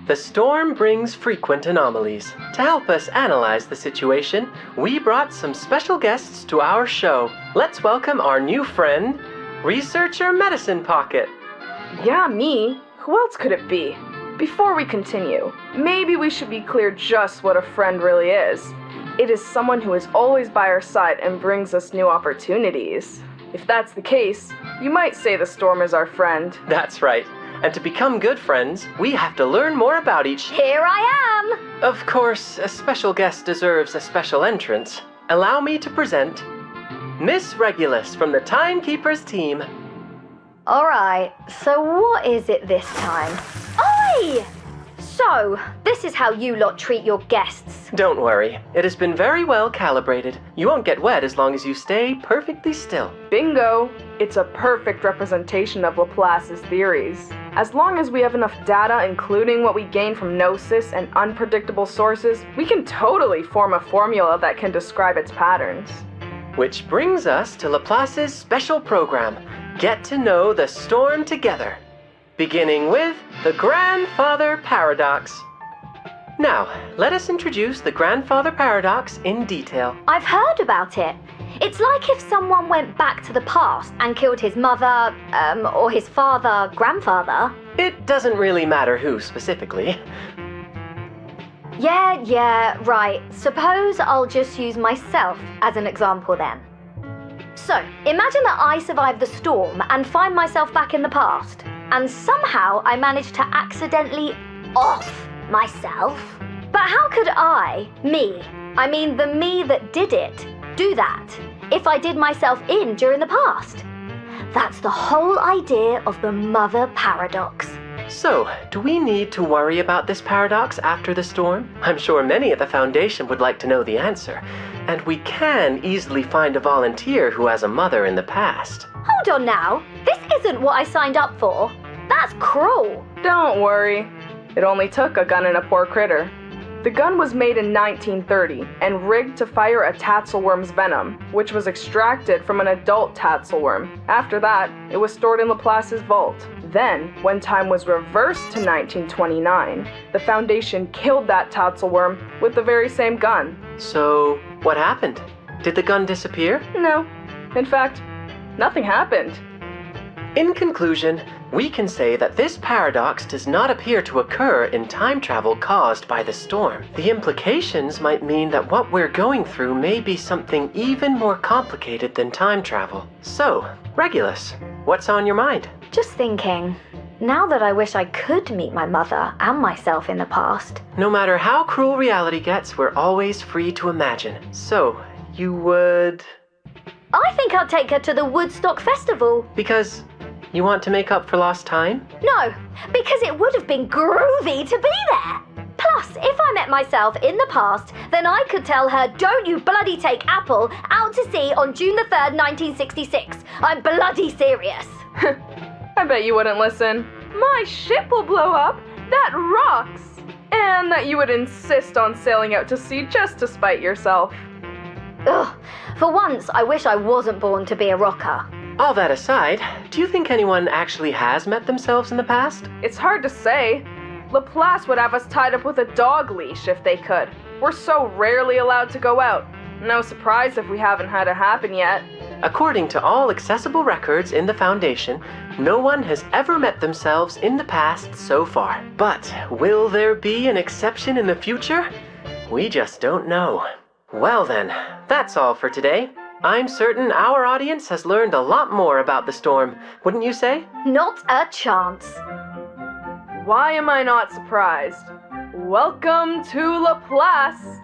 The storm brings frequent anomalies. To help us analyze the situation, we brought some special guests to our show. Let's welcome our new friend, Researcher Medicine Pocket. Yeah, me. Who else could it be? Before we continue, maybe we should be clear just what a friend really is. It is someone who is always by our side and brings us new opportunities. If that's the case, you might say the storm is our friend. That's right. And to become good friends, we have to learn more about each... Here I am! Of course, a special guest deserves a special entrance. Allow me to present Miss Regulus from the Timekeepers team. Alright, so what is it this time? Oi! So, this is how you lot treat your guests. Don't worry, it has been very well calibrated. You won't get wet as long as you stay perfectly still. Bingo! It's a perfect representation of Laplace's theories. As long as we have enough data, including what we gain from gnosis and unpredictable sources, we can totally form a formula that can describe its patterns. Which brings us to Laplace's special program, Get to Know the Storm Together. Beginning with the Grandfather Paradox. Now, let us introduce the Grandfather Paradox in detail. I've heard about it. It's like if someone went back to the past and killed his mother, or his father, grandfather. It doesn't really matter who specifically. Yeah, right. Suppose I'll just use myself as an example then. So, imagine that I survive the storm and find myself back in the past. And somehow I manage to accidentally off myself. But how could the me that did it, do that if I did myself in during the past? That's the whole idea of the mother paradox. So, do we need to worry about this paradox after the storm? I'm sure many at the Foundation would like to know the answer. And we can easily find a volunteer who has a mother in the past. Hold on now. This isn't what I signed up for. That's cruel. Don't worry. It only took a gun and a poor critter. The gun was made in 1930 and rigged to fire a tatzelworm's venom, which was extracted from an adult tatzelworm. After that, it was stored in Laplace's vault. Then, when time was reversed to 1929, the Foundation killed that tatzelworm with the very same gun. So, what happened? Did the gun disappear? No. In fact, nothing happened. In conclusion, we can say that this paradox does not appear to occur in time travel caused by the storm. The implications might mean that what we're going through may be something even more complicated than time travel. So, Regulus, what's on your mind? Just thinking, now that I wish I could meet my mother and myself in the past. No matter how cruel reality gets, we're always free to imagine. So, you would... I think I'd take her to the Woodstock Festival. Because you want to make up for lost time? No, because it would have been groovy to be there. Plus, if I met myself in the past, then I could tell her, don't you bloody take Apple out to sea on June the 3rd, 1966. I'm bloody serious. I bet you wouldn't listen. My ship will blow up. That rocks. And that you would insist on sailing out to sea just to spite yourself. Ugh, for once, I wish I wasn't born to be a rocker. All that aside, do you think anyone actually has met themselves in the past? It's hard to say. Laplace would have us tied up with a dog leash if they could. We're so rarely allowed to go out. No surprise if we haven't had it happen yet. According to all accessible records in the Foundation, no one has ever met themselves in the past so far. But will there be an exception in the future? We just don't know. Well then, that's all for today. I'm certain our audience has learned a lot more about the storm, wouldn't you say? Not a chance. Why am I not surprised? Welcome to Laplace!